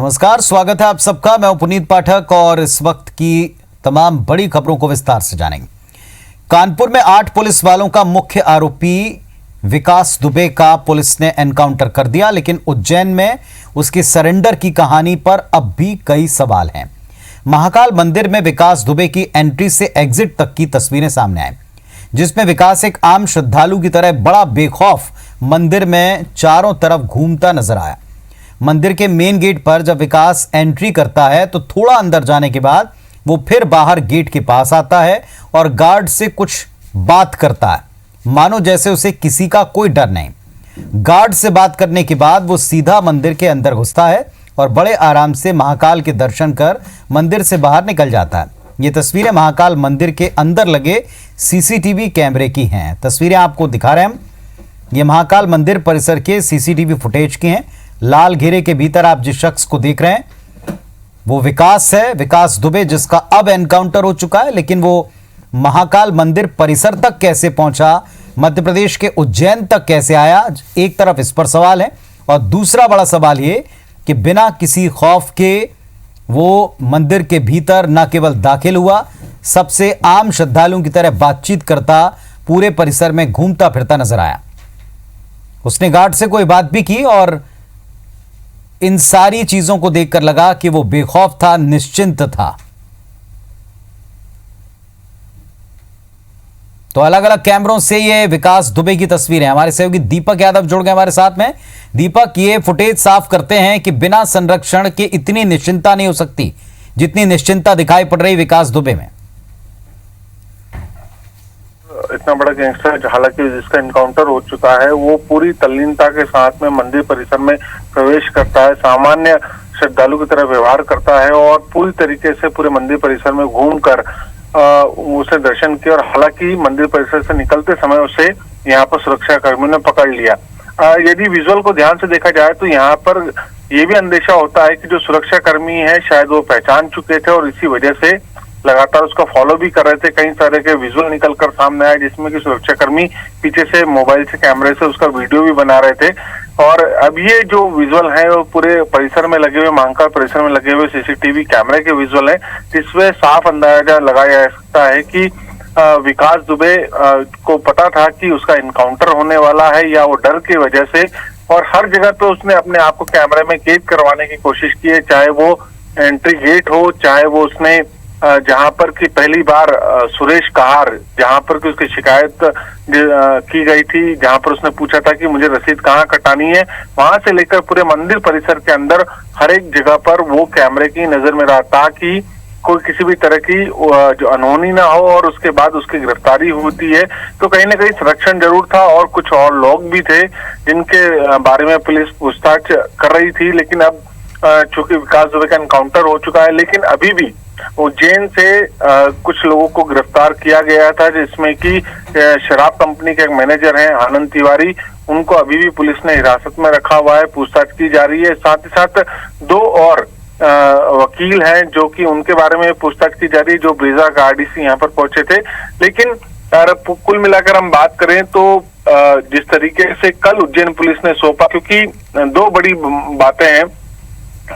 नमस्कार, स्वागत है आप सबका। मैं हूं पुनीत पाठक और इस वक्त की तमाम बड़ी खबरों को विस्तार से जानेंगे। कानपुर में 8 पुलिस वालों का मुख्य आरोपी विकास दुबे का पुलिस ने एनकाउंटर कर दिया, लेकिन उज्जैन में उसकी सरेंडर की कहानी पर अब भी कई सवाल हैं। महाकाल मंदिर में विकास दुबे की एंट्री से एग्जिट तक की तस्वीरें सामने आई, जिसमें विकास एक आम श्रद्धालु की तरह बड़ा बेखौफ मंदिर में चारों तरफ घूमता नजर आया। मंदिर के मेन गेट पर जब विकास एंट्री करता है तो थोड़ा अंदर जाने के बाद वो फिर बाहर गेट के पास आता है और गार्ड से कुछ बात करता है, मानो जैसे उसे किसी का कोई डर नहीं। गार्ड से बात करने के बाद वो सीधा मंदिर के अंदर घुसता है और बड़े आराम से महाकाल के दर्शन कर मंदिर से बाहर निकल जाता है। ये तस्वीरें महाकाल मंदिर के अंदर लगे सीसीटीवी कैमरे की हैं। तस्वीरें आपको दिखा रहे हैं हम। ये महाकाल मंदिर परिसर के सीसीटीवी फुटेज की हैं। लाल घेरे के भीतर आप जिस शख्स को देख रहे हैं वो विकास है, विकास दुबे, जिसका अब एनकाउंटर हो चुका है। लेकिन वो महाकाल मंदिर परिसर तक कैसे पहुंचा, मध्य प्रदेश के उज्जैन तक कैसे आया, एक तरफ इस पर सवाल है और दूसरा बड़ा सवाल ये कि बिना किसी खौफ के वो मंदिर के भीतर न केवल दाखिल हुआ, सबसे आम श्रद्धालुओं की तरह बातचीत करता पूरे परिसर में घूमता फिरता नजर आया। उसने गार्ड से कोई बात भी की और इन सारी चीजों को देखकर लगा कि वो बेखौफ था, निश्चिंत था। तो अलग अलग कैमरों से ये विकास दुबे की तस्वीरें। हमारे सहयोगी दीपक यादव जुड़ गए हमारे साथ में। दीपक, ये फुटेज साफ करते हैं कि बिना संरक्षण के इतनी निश्चिंता नहीं हो सकती जितनी निश्चिंता दिखाई पड़ रही विकास दुबे में। इतना बड़ा गैंगस्टर, हालांकि जिसका एनकाउंटर हो चुका है, वो पूरी तल्लीनता के साथ में मंदिर परिसर में प्रवेश करता है, सामान्य श्रद्धालु की तरह व्यवहार करता है और पूरी तरीके से पूरे मंदिर परिसर में घूमकर उसे दर्शन किया। और हालांकि मंदिर परिसर से निकलते समय उसे यहाँ पर सुरक्षा कर्मियों ने पकड़ लिया। यदि विजुअल को ध्यान से देखा जाए तो यहाँ पर ये भी अंदेशा होता है कि जो सुरक्षा कर्मी है शायद वो पहचान चुके थे और इसी वजह से लगातार उसका फॉलो भी कर रहे थे। कई सारे के विजुअल निकल कर सामने आए जिसमें कि सुरक्षाकर्मी पीछे से मोबाइल से, कैमरे से उसका वीडियो भी बना रहे थे। और अब ये जो विजुअल है वो पूरे परिसर में लगे हुए, महाकाल परिसर में लगे हुए सीसीटीवी कैमरे के विजुअल है, जिसमें साफ अंदाजा लगाया जा सकता है कि विकास दुबे को पता था कि उसका इनकाउंटर होने वाला है, या वो डर की वजह से और हर जगह पे उसने अपने आप को कैमरे में कैद करवाने की कोशिश की है, चाहे वो एंट्री गेट हो, चाहे वो उसने जहां पर कि पहली बार सुरेश कहार, जहां पर कि उसकी शिकायत की गई थी, जहां पर उसने पूछा था कि मुझे रसीद कहाँ कटानी है, वहां से लेकर पूरे मंदिर परिसर के अंदर हर एक जगह पर वो कैमरे की नजर में रहा ताकि कोई किसी भी तरह की जो अनहोनी ना हो और उसके बाद उसकी गिरफ्तारी होती है। तो कहीं ना कहीं संरक्षण जरूर था और कुछ और लोग भी थे जिनके बारे में पुलिस पूछताछ कर रही थी। लेकिन अब चूंकि विकास दुबे का एनकाउंटर हो चुका है, लेकिन अभी भी उज्जैन से कुछ लोगों को गिरफ्तार किया गया था, जिसमें कि शराब कंपनी के एक मैनेजर हैं आनंद तिवारी, उनको अभी भी पुलिस ने हिरासत में रखा हुआ है, पूछताछ की जा रही है। साथ ही साथ 2 और वकील हैं जो कि उनके बारे में पूछताछ की जा रही है, जो ब्रेजा का आरडीसी यहाँ पर पहुंचे थे। लेकिन कुल मिलाकर हम बात करें तो जिस तरीके से कल उज्जैन पुलिस ने सौंपा, क्योंकि 2 बड़ी बातें हैं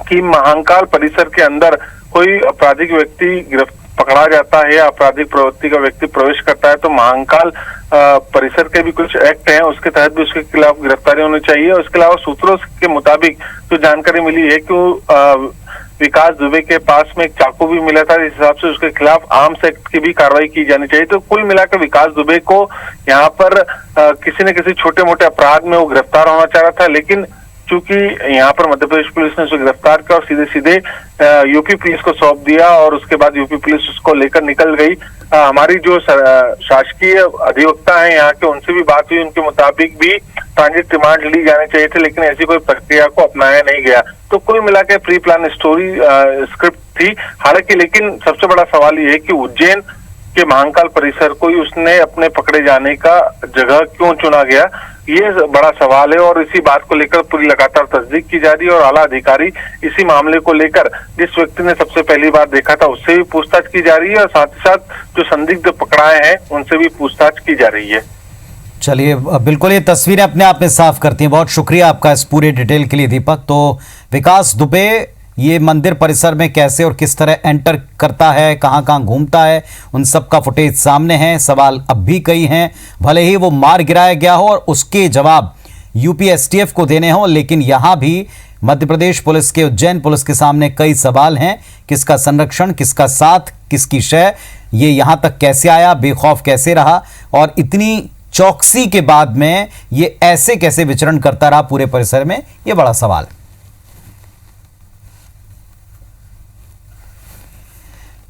कि महाकाल परिसर के अंदर कोई आपराधिक व्यक्ति पकड़ा जाता है या आपराधिक प्रवृत्ति का व्यक्ति प्रवेश करता है तो महाकाल परिसर के भी कुछ एक्ट हैं, उसके तहत भी उसके खिलाफ गिरफ्तारी होनी चाहिए। उसके अलावा सूत्रों के मुताबिक जो जानकारी मिली है कि विकास दुबे के पास में एक चाकू भी मिला था, जिस हिसाब से उसके खिलाफ आर्म्स एक्ट की भी कार्रवाई की जानी चाहिए। तो कुल मिलाकर विकास दुबे को यहाँ पर किसी न किसी छोटे मोटे अपराध में वो गिरफ्तार होना चाह रहा था, लेकिन चूंकि यहाँ पर मध्य प्रदेश पुलिस ने उसे गिरफ्तार किया और सीधे सीधे यूपी पुलिस को सौंप दिया और उसके बाद यूपी पुलिस उसको लेकर निकल गई। हमारी जो शासकीय अधिवक्ता है यहाँ के, उनसे भी बात हुई, उनके मुताबिक भी ट्रांजिट रिमांड ली जानी चाहिए थे, लेकिन ऐसी कोई प्रक्रिया को अपनाया नहीं गया। तो कुल मिलाकर प्री प्लान स्टोरी स्क्रिप्ट थी हालांकि। लेकिन सबसे बड़ा सवाल ये है कि उज्जैन के महाकाल परिसर को ही उसने अपने पकड़े जाने का जगह क्यों चुना गया, ये बड़ा सवाल है। और इसी बात को लेकर पूरी लगातार तस्दीक की जा रही है और आला अधिकारी इसी मामले को लेकर जिस व्यक्ति ने सबसे पहली बार देखा था उससे भी पूछताछ की जा रही है और साथ ही साथ जो संदिग्ध पकड़ाए हैं उनसे भी पूछताछ की जा रही है। चलिए, बिल्कुल ये तस्वीरें अपने आप में साफ करती हैं। बहुत शुक्रिया आपका इस पूरे डिटेल के लिए दीपक। तो विकास दुबे ये मंदिर परिसर में कैसे और किस तरह एंटर करता है, कहां कहां घूमता है, उन सब का फुटेज सामने है। सवाल अब भी कई हैं, भले ही वो मार गिराया गया हो और उसके जवाब यूपी एसटीएफ को देने हो, लेकिन यहां भी मध्य प्रदेश पुलिस के, उज्जैन पुलिस के सामने कई सवाल हैं। किसका संरक्षण, किसका साथ, किसकी शय, ये यहां तक कैसे आया, बेखौफ कैसे रहा और इतनी चौकसी के बाद में ये ऐसे कैसे विचरण करता रहा पूरे परिसर में, ये बड़ा सवाल।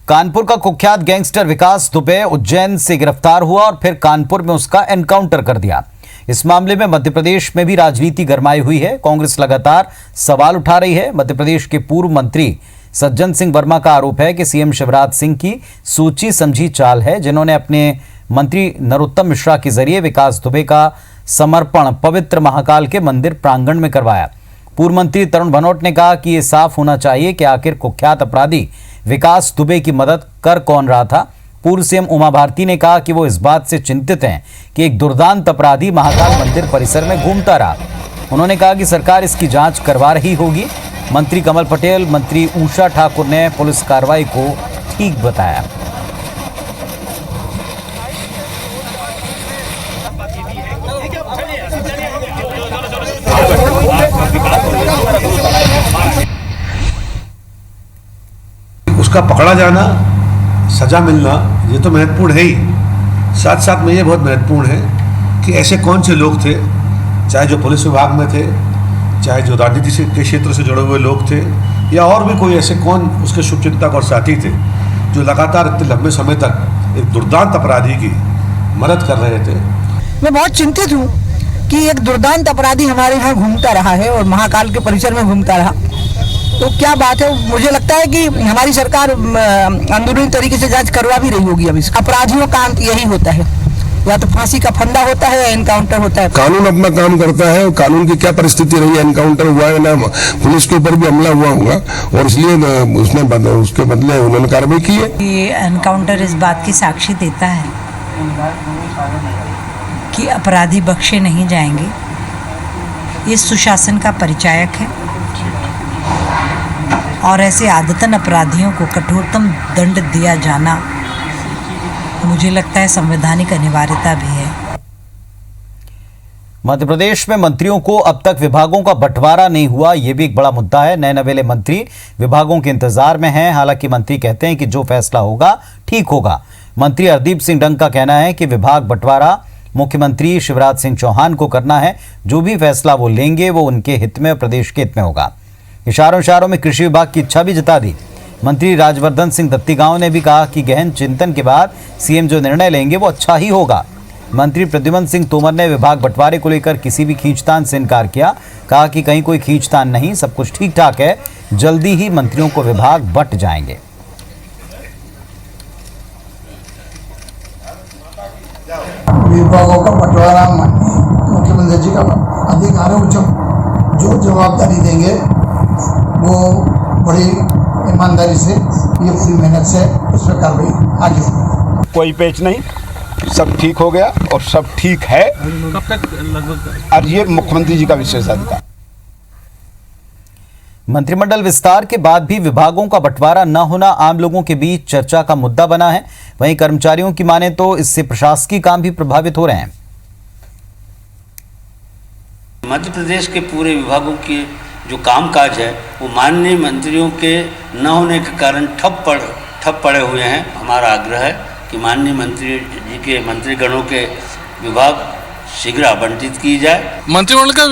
कानपुर का कुख्यात गैंगस्टर विकास दुबे उज्जैन से गिरफ्तार हुआ और फिर कानपुर में उसका एनकाउंटर कर दिया। इस मामले में मध्य प्रदेश में भी राजनीति गरमाई हुई है। कांग्रेस लगातार सवाल उठा रही है। मध्य प्रदेश के पूर्व मंत्री सज्जन सिंह वर्मा का आरोप है कि सीएम शिवराज सिंह की सोची समझी चाल है, जिन्होंने अपने मंत्री नरोत्तम मिश्रा के जरिए विकास दुबे का समर्पण पवित्र महाकाल के मंदिर प्रांगण में करवाया। पूर्व मंत्री तरुण भनोट ने कहा कि यह साफ होना चाहिए कि आखिर कुख्यात अपराधी विकास दुबे की मदद कर कौन रहा था। पूर्व सीएम उमा भारती ने कहा कि वो इस बात से चिंतित हैं कि एक दुर्दांत अपराधी महाकाल मंदिर परिसर में घूमता रहा। उन्होंने कहा कि सरकार इसकी जांच करवा रही होगी। मंत्री कमल पटेल, मंत्री उषा ठाकुर ने पुलिस कार्रवाई को ठीक बताया। उसका पकड़ा जाना, सजा मिलना, ये तो महत्वपूर्ण है ही। साथ साथ में ये बहुत महत्वपूर्ण है कि ऐसे कौन से लोग थे, चाहे जो पुलिस विभाग में थे, चाहे जो राजनीति के क्षेत्र से जुड़े हुए लोग थे, या और भी कोई ऐसे कौन उसके शुभचिंतक और साथी थे जो लगातार इतने लंबे समय तक एक दुर्दांत अपराधी की मदद कर रहे थे। मैं बहुत चिंतित हूँ कि एक दुर्दांत अपराधी हमारे यहाँ घूमता रहा है और महाकाल के परिसर में घूमता रहा। तो क्या बात है, मुझे लगता है कि हमारी सरकार अंदरूनी तरीके से जांच करवा भी रही होगी। अभी अपराधियों का अंत यही होता है, या तो फांसी का फंदा होता है या एनकाउंटर होता है। कानून अपना काम करता है और कानून की क्या परिस्थिति रही है, एनकाउंटर हुआ है ना, पुलिस के ऊपर भी हमला हुआ होगा और इसलिए उसके बदले उन्होंने कार्रवाई की है। ये एनकाउंटर इस बात की साक्षी देता है कि अपराधी बख्शे नहीं जाएंगे। ये सुशासन का परिचायक है और ऐसे आदतन अपराधियों को कठोरतम दंड दिया जाना मुझे लगता है संवैधानिक अनिवार्यता भी है। मध्य प्रदेश में मंत्रियों को अब तक विभागों का बंटवारा नहीं हुआ, यह भी एक बड़ा मुद्दा है। नए नवेले मंत्री विभागों के इंतजार में हैं। हालांकि मंत्री कहते हैं कि जो फैसला होगा ठीक होगा। मंत्री हरदीप सिंह डंग का कहना है कि विभाग बंटवारा मुख्यमंत्री शिवराज सिंह चौहान को करना है। जो भी फैसला वो लेंगे वो उनके हित में और प्रदेश के हित में होगा। इशारों में कृषि विभाग की इच्छा भी जता दी। मंत्री राजवर्धन सिंह दत्तीगांव ने भी कहा कि गहन चिंतन के बाद सीएम जो निर्णय लेंगे वो अच्छा ही होगा। मंत्री प्रद्युम्न सिंह तोमर ने विभाग बंटवारे को लेकर किसी भी खींचतान से इनकार किया। कहा कि कहीं कोई खींचतान नहीं, सब कुछ ठीक ठाक है, जल्दी ही मंत्रियों को विभाग बंट जाएंगे। विभागों का बंटवारा मुख्यमंत्री जी का अधिकार है। जो जवाबदारी देंगे वो बड़ी ईमानदारी से, ये पूरी मेहनत से उस पर कार्रवाई आगे होगी। कोई पेच नहीं, सब ठीक हो गया और सब ठीक है। कब तक लगभग? और ये मुख्यमंत्री जी का विशेषाधिकार। मंत्रिमंडल विस्तार के बाद भी विभागों का बंटवारा न होना आम लोगों के बीच चर्चा का मुद्दा बना है। वहीं कर्मचारियों की माने तो इससे प्रशासकीय काम भी प्रभावित हो रहे हैं। मध्य प्रदेश के पूरे विभागों के जो कामकाज है वो माननीय मंत्रियों के न होने के कारण ठप पड़े हुए हैं। हमारा आग्रह है कि माननीय मंत्री जी के मंत्रीगणों के विभाग शीघ्र आवंटित की जाए। मंत्रिमंडल का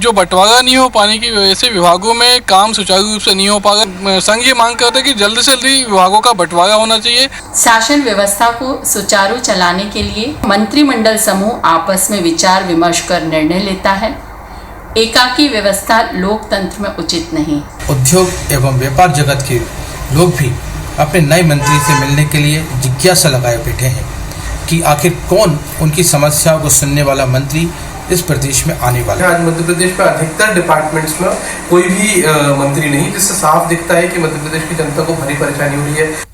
जो बंटवारा नहीं हो पाने की वजह से विभागों में काम सुचारू रूप से नहीं हो पाएगा। संघ ये मांग करते हैं कि जल्द से जल्दी विभागों का बंटवारा होना चाहिए। शासन व्यवस्था को सुचारू चलाने के लिए मंत्रिमंडल समूह आपस में विचार विमर्श कर निर्णय लेता है। एकाकी व्यवस्था लोकतंत्र में उचित नहीं। उद्योग एवं व्यापार जगत के लोग भी अपने नए मंत्री से मिलने के लिए जिज्ञासा लगाए बैठे हैं कि आखिर कौन उनकी समस्याओं को सुनने वाला मंत्री इस प्रदेश में आने वाला है। आज मध्य प्रदेश में अधिकतर डिपार्टमेंट्स में कोई भी मंत्री नहीं, जिससे साफ दिखता है कि मध्य प्रदेश की जनता को भारी परेशानी हो रही है।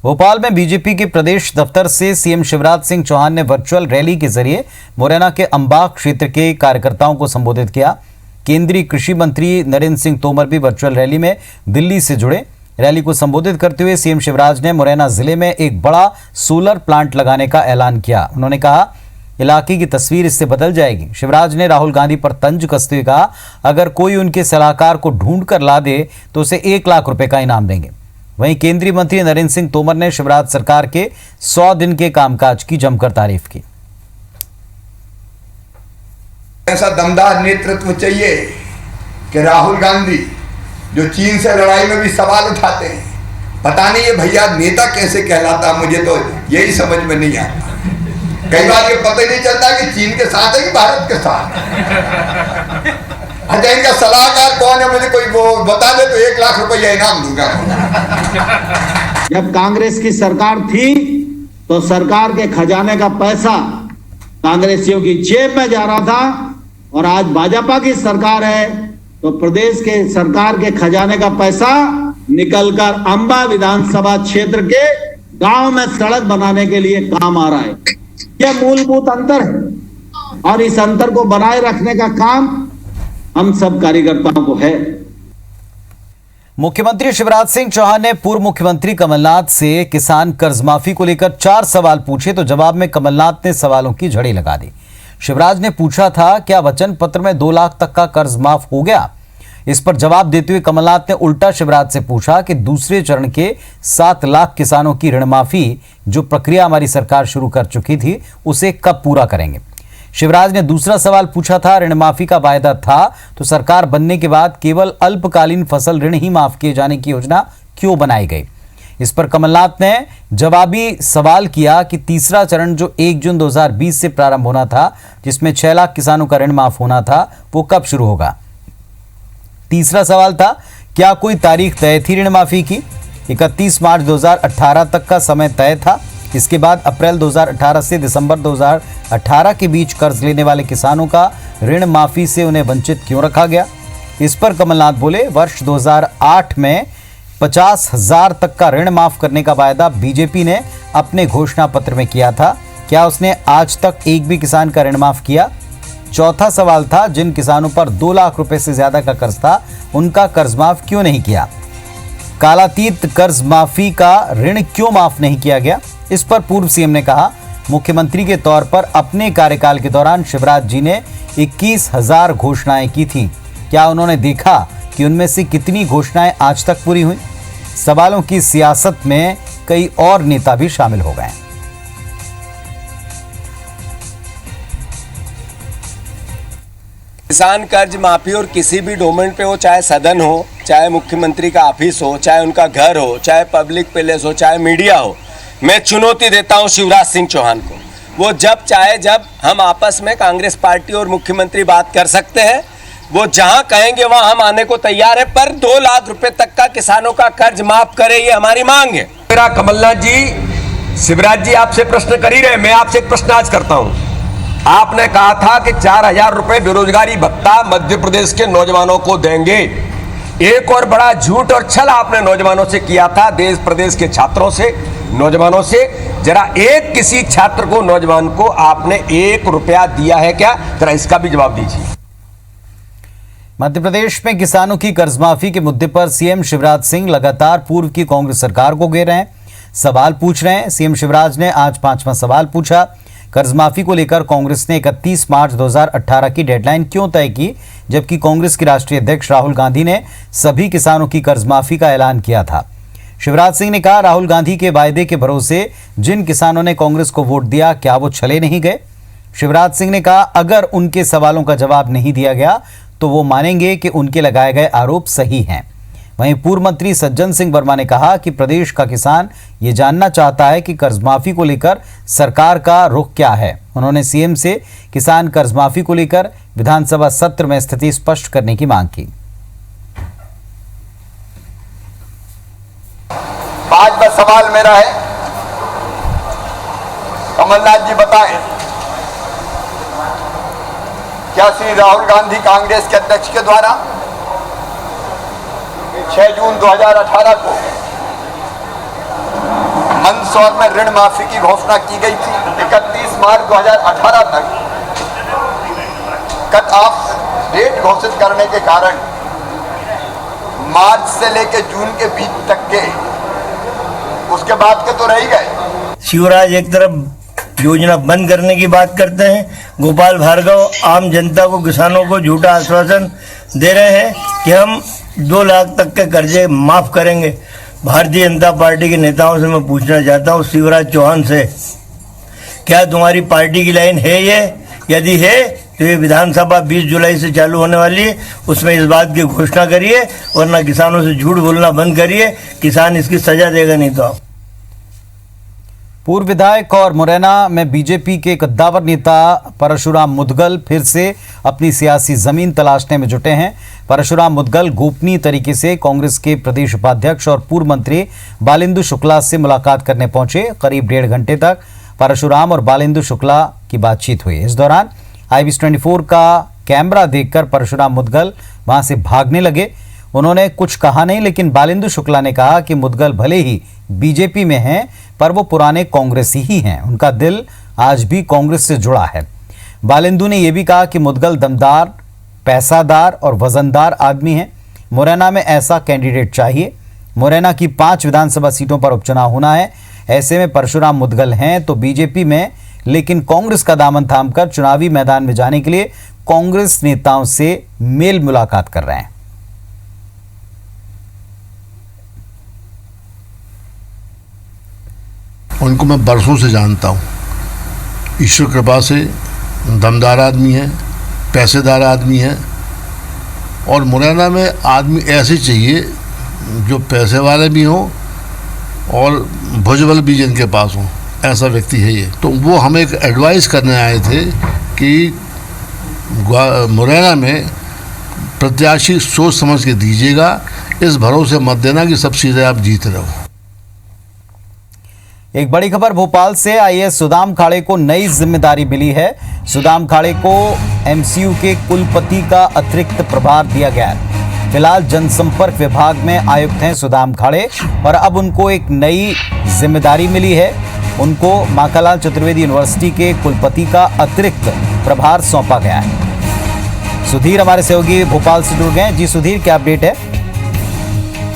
भोपाल में बीजेपी के प्रदेश दफ्तर से सीएम शिवराज सिंह चौहान ने वर्चुअल रैली के जरिए मुरैना के अंबाग क्षेत्र के कार्यकर्ताओं को संबोधित किया। केंद्रीय कृषि मंत्री नरेंद्र सिंह तोमर भी वर्चुअल रैली में दिल्ली से जुड़े। रैली को संबोधित करते हुए सीएम शिवराज ने मुरैना जिले में एक बड़ा सोलर प्लांट लगाने का ऐलान किया। उन्होंने कहा, इलाके की तस्वीर इससे बदल जाएगी। शिवराज ने राहुल गांधी पर तंज कसते हुए कहा, अगर कोई उनके सलाहकार को ढूंढ कर ला दे तो उसे 1 लाख रुपए का इनाम देंगे। वहीं केंद्रीय मंत्री नरेंद्र सिंह तोमर ने शिवराज सरकार के 100 दिन के कामकाज की जमकर तारीफ की। ऐसा दमदार नेतृत्व चाहिए कि राहुल गांधी जो चीन से लड़ाई में भी सवाल उठाते हैं, पता नहीं ये भैया नेता कैसे कहलाता, मुझे तो यही समझ में नहीं आता। कई बार ये पता ही नहीं चलता कि चीन के साथ है कि भारत के साथ। अच्छा, इनका सलाहकार कौन है, मुझे कोई वो बता दे तो 1 लाख रुपया इनाम दूंगा। जब कांग्रेस की सरकार थी तो सरकार के खजाने का पैसा कांग्रेसियों की जेब में जा रहा था, और आज भाजपा की सरकार है तो प्रदेश के सरकार के खजाने का पैसा निकलकर अंबा विधानसभा क्षेत्र के गांव में सड़क बनाने के लिए काम आ रहा है। यह मूलभूत अंतर है और इस अंतर को बनाए रखने का काम हम सब कार्यकर्ताओं को है। मुख्यमंत्री शिवराज सिंह चौहान ने पूर्व मुख्यमंत्री कमलनाथ से किसान कर्ज माफी को लेकर 4 सवाल पूछे तो जवाब में कमलनाथ ने सवालों की झड़ी लगा दी। शिवराज ने पूछा था, क्या वचन पत्र में 2 लाख तक का कर्ज माफ हो गया? इस पर जवाब देते हुए कमलनाथ ने उल्टा शिवराज से पूछा कि दूसरे चरण के 7 लाख किसानों की ऋण माफी जो प्रक्रिया हमारी सरकार शुरू कर चुकी थी उसे कब पूरा करेंगे? शिवराज ने दूसरा सवाल पूछा था, ऋण माफी का वायदा था तो सरकार बनने के बाद केवल अल्पकालीन फसल ऋण ही माफ किए जाने की योजना क्यों बनाई गई? इस पर कमलनाथ ने जवाबी सवाल किया कि तीसरा चरण जो 1 जून 2020 से प्रारंभ होना था, जिसमें 6 लाख किसानों का ऋण माफ होना था, वो कब शुरू होगा? तीसरा सवाल था, क्या कोई तारीख तय थी ऋण माफी की? 31 मार्च 2018 तक का समय तय था। इसके बाद अप्रैल 2018 से दिसंबर 2018 के बीच कर्ज लेने वाले किसानों का ऋण माफी से उन्हें वंचित क्यों रखा गया? इस पर कमलनाथ बोले, वर्ष 2008 में 50,000 तक का ऋण माफ करने का वायदा बीजेपी ने अपने घोषणा पत्र में किया था। क्या उसने आज तक एक भी किसान का ऋण माफ किया? चौथा सवाल था, जिन किसानों पर 2 लाख रुपए से ज्यादा का कर्ज था उनका कर्ज माफ क्यों नहीं किया? कालातीत कर्ज माफी का ऋण क्यों माफ नहीं किया गया? इस पर पूर्व सीएम ने कहा, मुख्यमंत्री के तौर पर अपने कार्यकाल के दौरान शिवराज जी ने 21,000 घोषणाएं की थी। क्या उन्होंने देखा कि उनमें से कितनी घोषणाएं आज तक पूरी हुई? सवालों की सियासत में कई और नेता भी शामिल हो गए। किसान कर्ज माफी और किसी भी डोमेन पे हो, चाहे सदन हो, चाहे मुख्यमंत्री का ऑफिस हो, चाहे उनका घर हो, चाहे पब्लिक पैलेस हो, चाहे मीडिया हो, मैं चुनौती देता हूं शिवराज सिंह चौहान को। वो जब चाहे जब हम आपस में कांग्रेस पार्टी और मुख्यमंत्री बात कर सकते हैं, वो जहां कहेंगे वहां हम आने को तैयार है, पर 2 लाख रुपए तक का किसानों का कर्ज माफ करे, ये हमारी मांग है। मेरा कमलनाथ जी, शिवराज जी आपसे प्रश्न कर ही रहे, मैं आपसे एक प्रश्न आज करता हूं। आपने कहा था कि 4,000 रुपए बेरोजगारी भत्ता मध्य प्रदेश के नौजवानों को देंगे। एक और बड़ा झूठ और छल आपने नौजवानों से किया था, देश प्रदेश के छात्रों से, नौजवानों से। जरा एक किसी छात्र को, नौजवान को आपने 1 रुपया दिया है क्या? जरा इसका भी जवाब दीजिए। मध्य प्रदेश में किसानों की कर्जमाफी के मुद्दे पर सीएम शिवराज सिंह लगातार पूर्व की कांग्रेस सरकार को घेर रहे हैं, सवाल पूछ रहे हैं। सीएम शिवराज ने आज 5वां सवाल पूछा, कर्जमाफी को लेकर कांग्रेस ने 31 मार्च 2018 की डेडलाइन क्यों तय की, जबकि कांग्रेस के राष्ट्रीय अध्यक्ष राहुल गांधी ने सभी किसानों की कर्जमाफी का ऐलान किया था। शिवराज सिंह ने कहा, राहुल गांधी के वायदे के भरोसे जिन किसानों ने कांग्रेस को वोट दिया, क्या वो छले नहीं गए? शिवराज सिंह ने कहा, अगर उनके सवालों का जवाब नहीं दिया गया तो वो मानेंगे कि उनके लगाए गए आरोप सही हैं। वहीं पूर्व मंत्री सज्जन सिंह वर्मा ने कहा कि प्रदेश का किसान ये जानना चाहता है कि कर्जमाफी को लेकर सरकार का रुख क्या है। उन्होंने सीएम से किसान कर्जमाफी को लेकर विधानसभा सत्र में स्थिति स्पष्ट करने की मांग की। 5वां सवाल मेरा है, कमलनाथ जी बताएं, क्या श्री राहुल गांधी कांग्रेस के अध्यक्ष के द्वारा 6 जून 2018 को मंदसौर में ऋण माफी की घोषणा की गई थी? 31 मार्च 2018 तक कट ऑफ डेट घोषित करने के कारण मार्च से लेकर जून के बीच तक के उसके बाद के तो रह ही गए। शिवराज एक तरफ योजना बंद करने की बात करते हैं, गोपाल भार्गव आम जनता को, किसानों को झूठा आश्वासन दे रहे हैं कि हम 2 लाख तक के कर्जे माफ करेंगे। भारतीय जनता पार्टी के नेताओं से मैं पूछना चाहता हूं, शिवराज चौहान से, क्या तुम्हारी पार्टी की लाइन है ये? यदि है तो ये विधानसभा 20 जुलाई से चालू होने वाली है, उसमें इस बात की घोषणा करिए, वरना किसानों से झूठ बोलना बंद करिए, किसान इसकी सजा देगा नहीं तो। पूर्व विधायक और मुरैना में बीजेपी के कद्दावर नेता परशुराम मुदगल फिर से अपनी सियासी जमीन तलाशने में जुटे हैं। परशुराम मुदगल गोपनीय तरीके से कांग्रेस के प्रदेश उपाध्यक्ष और पूर्व मंत्री बालेंदु शुक्ला से मुलाकात करने पहुंचे। करीब 1.5 घंटे तक परशुराम और बालेंदु शुक्ला की बातचीत हुई। इस दौरान IBC24 का कैमरा देखकर परशुराम मुदगल वहां से भागने लगे। उन्होंने कुछ कहा नहीं, लेकिन बालेंदु शुक्ला ने कहा कि मुदगल भले ही बीजेपी में हैं, पर वो पुराने कांग्रेसी ही हैं, उनका दिल आज भी कांग्रेस से जुड़ा है। बालेंदु ने यह भी कहा कि मुदगल दमदार, पैसादार और वजनदार आदमी हैं। मुरैना में ऐसा कैंडिडेट चाहिए। मुरैना की 5 विधानसभा सीटों पर उपचुनाव होना है। ऐसे में परशुराम मुदगल हैं तो बीजेपी में, लेकिन कांग्रेस का दामन थामकर चुनावी मैदान में जाने के लिए कांग्रेस नेताओं से मेल मुलाकात कर रहे हैं। उनको मैं बरसों से जानता हूँ। ईश्वर कृपा से दमदार आदमी है, पैसेदार आदमी है, और मुरैना में आदमी ऐसे चाहिए जो पैसे वाले भी हों और भुजबल भी जिनके पास हों, ऐसा व्यक्ति है ये। तो वो हमें एक एडवाइस करने आए थे कि मुरैना में प्रत्याशी सोच समझ के दीजिएगा, इस भरोसे मत देना कि सब सीधे आप जीत रहे हो। एक बड़ी खबर भोपाल से आई है। सुदाम खाड़े को नई जिम्मेदारी मिली है। सुदाम खाड़े को MCU के कुलपति का अतिरिक्त प्रभार दिया गया है। फिलहाल जनसंपर्क विभाग में आयुक्त हैं सुदाम खाड़े, और अब उनको एक नई जिम्मेदारी मिली है। उनको माखनलाल चतुर्वेदी यूनिवर्सिटी के कुलपति का अतिरिक्त प्रभार सौंपा गया है। सुधीर हमारे सहयोगी भोपाल से जुड़ गए हैं। जी सुधीर, क्या अपडेट है?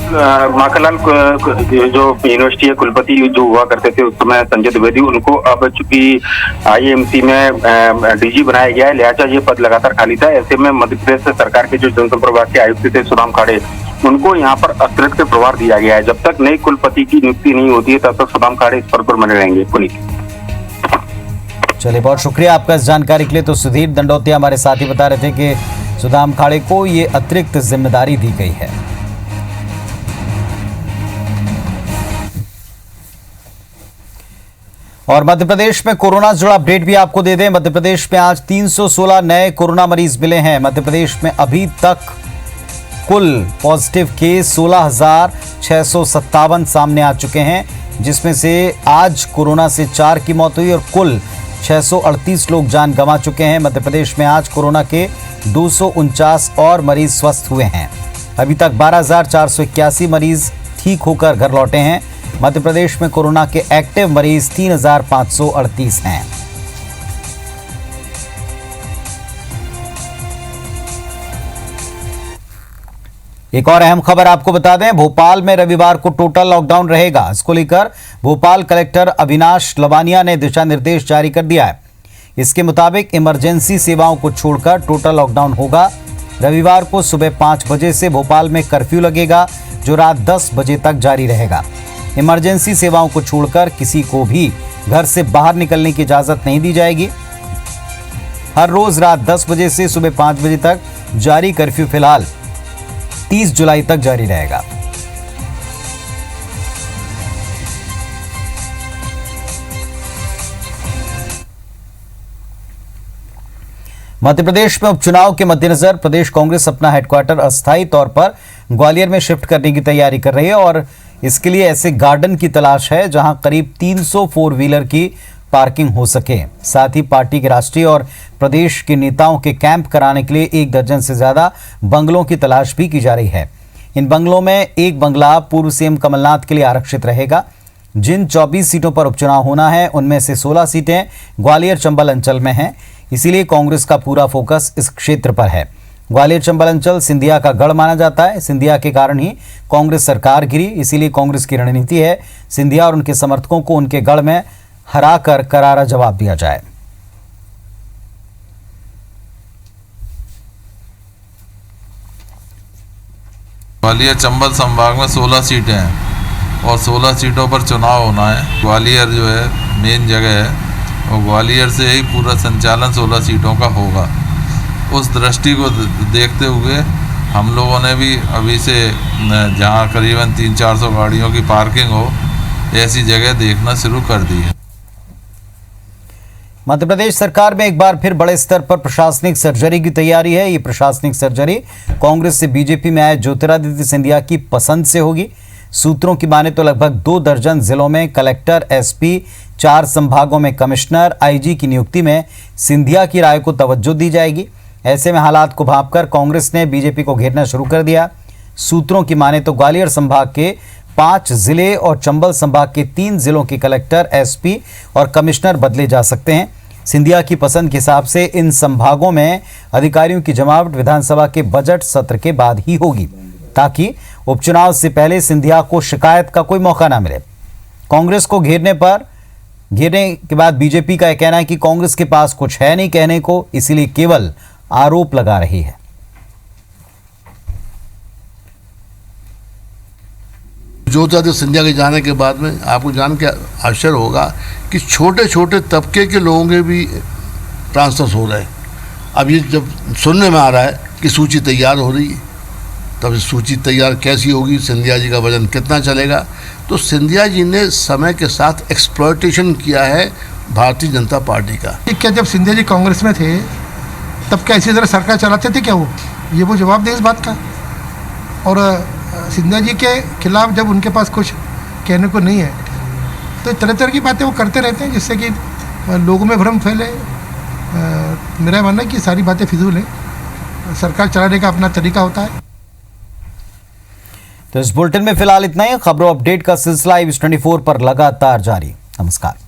माखनलाल जो यूनिवर्सिटी कुलपति जो हुआ करते थे उस समय संजय द्विवेदी, उनको अब चूंकि IIMC में DG बनाया गया है, लिहाजा ये पद लगातार खाली था। ऐसे में मध्य प्रदेश सरकार के जो जनसंपर्क विभाग के आयुक्त थे सुदाम खाड़े, उनको यहाँ पर अतिरिक्त प्रभार दिया गया है। जब तक नई कुलपति की नियुक्ति नहीं होती है तब तक सुदाम खाड़े इस पद पर बने रहेंगे। पुनीत, चलिए, बहुत शुक्रिया आपका इस जानकारी के लिए। तो सुधीर दंडोतिया हमारे साथी बता रहे थे कि सुदाम खाड़े को ये अतिरिक्त जिम्मेदारी दी गई है। और मध्य प्रदेश में कोरोना से जुड़ा अपडेट भी आपको दे दें। मध्य प्रदेश में आज 316 नए कोरोना मरीज मिले हैं। मध्य प्रदेश में अभी तक कुल पॉजिटिव केस 16,657 सामने आ चुके हैं, जिसमें से आज कोरोना से 4 की मौत हुई और कुल 638 लोग जान गंवा चुके हैं। मध्य प्रदेश में आज कोरोना के 249 और मरीज स्वस्थ हुए हैं। अभी तक 12,481 मरीज ठीक होकर घर लौटे हैं। मध्य प्रदेश में कोरोना के एक्टिव मरीज 3,538 हैं। एक और अहम खबर आपको बता दें, भोपाल में रविवार को टोटल लॉकडाउन रहेगा। इसको लेकर भोपाल कलेक्टर अविनाश लवानिया ने दिशा निर्देश जारी कर दिया है। इसके मुताबिक इमरजेंसी सेवाओं को छोड़कर टोटल लॉकडाउन होगा। रविवार को सुबह 5 बजे से भोपाल में कर्फ्यू लगेगा, जो रात 10 बजे तक जारी रहेगा। इमरजेंसी सेवाओं को छोड़कर किसी को भी घर से बाहर निकलने की इजाजत नहीं दी जाएगी। हर रोज रात 10 बजे से सुबह 5 बजे तक जारी कर्फ्यू फिलहाल 30 जुलाई तक जारी रहेगा। मध्य प्रदेश में उपचुनाव के मद्देनजर प्रदेश कांग्रेस अपना हेडक्वार्टर अस्थायी तौर पर ग्वालियर में शिफ्ट करने की तैयारी कर रही है और इसके लिए ऐसे गार्डन की तलाश है जहां करीब 300 4 व्हीलर की पार्किंग हो सके। साथ ही पार्टी के राष्ट्रीय और प्रदेश के नेताओं के कैंप कराने के लिए 1 दर्जन से ज्यादा बंगलों की तलाश भी की जा रही है। इन बंगलों में एक बंगला पूर्व सीएम कमलनाथ के लिए आरक्षित रहेगा। जिन 24 सीटों पर उपचुनाव होना है उनमें से 16 सीटें ग्वालियर चंबल अंचल में हैं, इसीलिए कांग्रेस का पूरा फोकस इस क्षेत्र पर है। ग्वालियर चंबल अंचल सिंधिया का गढ़ माना जाता है। सिंधिया के कारण ही कांग्रेस सरकार गिरी, इसीलिए कांग्रेस की रणनीति है सिंधिया और उनके समर्थकों को उनके गढ़ में हराकर करारा जवाब दिया जाए। ग्वालियर चंबल संभाग में 16 सीटें हैं और 16 सीटों पर चुनाव होना है। ग्वालियर जो है मेन जगह है और ग्वालियर से ही पूरा संचालन 16 सीटों का होगा। उस दृष्टि को देखते हुए हम लोगों ने भी अभी से जहां करीबन 300-400 गाड़ियों की पार्किंग हो, ऐसी जगह देखना शुरू कर दी है। मध्य प्रदेश सरकार में एक बार फिर बड़े स्तर पर प्रशासनिक सर्जरी की तैयारी है। ये प्रशासनिक सर्जरी कांग्रेस से बीजेपी में आए ज्योतिरादित्य सिंधिया की पसंद से होगी। सूत्रों की माने तो लगभग 2 दर्जन जिलों में कलेक्टर, एसपी, 4 संभागों में कमिश्नर, आईजी की नियुक्ति में सिंधिया की राय को तवज्जो दी जाएगी। ऐसे में हालात को भांपकर कांग्रेस ने बीजेपी को घेरना शुरू कर दिया। सूत्रों की माने तो ग्वालियर संभाग के 5 जिले और चंबल संभाग के 3 जिलों के कलेक्टर, एसपी और कमिश्नर बदले जा सकते हैं। सिंधिया की पसंद के हिसाब से इन संभागों में अधिकारियों की जमावट विधानसभा के बजट सत्र के बाद ही होगी, ताकि उपचुनाव से पहले सिंधिया को शिकायत का कोई मौका ना मिले। कांग्रेस को घेरने के बाद बीजेपी का यह कहना है कि कांग्रेस के पास कुछ है नहीं कहने को, इसीलिए केवल आरोप लगा रही है। ज्योतिरादित्य सिंधिया के जाने के बाद में आपको जान के आश्चर्य होगा कि छोटे छोटे तबके के लोगों के भी ट्रांसफर हो रहे हैं। अब ये जब सुनने में आ रहा है कि सूची तैयार हो रही है, तब सूची तैयार कैसी होगी, सिंधिया जी का वजन कितना चलेगा। तो सिंधिया जी ने समय के साथ एक्सप्लॉयटेशन किया है भारतीय जनता पार्टी का। क्या जब सिंधिया जी कांग्रेस में थे तब क्या इसी तरह सरकार चलाते थे क्या? वो जवाब दें इस बात का। और सिंधिया जी के खिलाफ जब उनके पास कुछ कहने को नहीं है तो तरह तरह की बातें वो करते रहते हैं, जिससे कि लोगों में भ्रम फैले। मेरा मानना है कि सारी बातें फिजूल हैं। सरकार चलाने का अपना तरीका होता है। तो इस बुलेटिन में फिलहाल इतना ही। खबरों अपडेट का सिलसिला IBS 24 पर लगातार जारी। नमस्कार।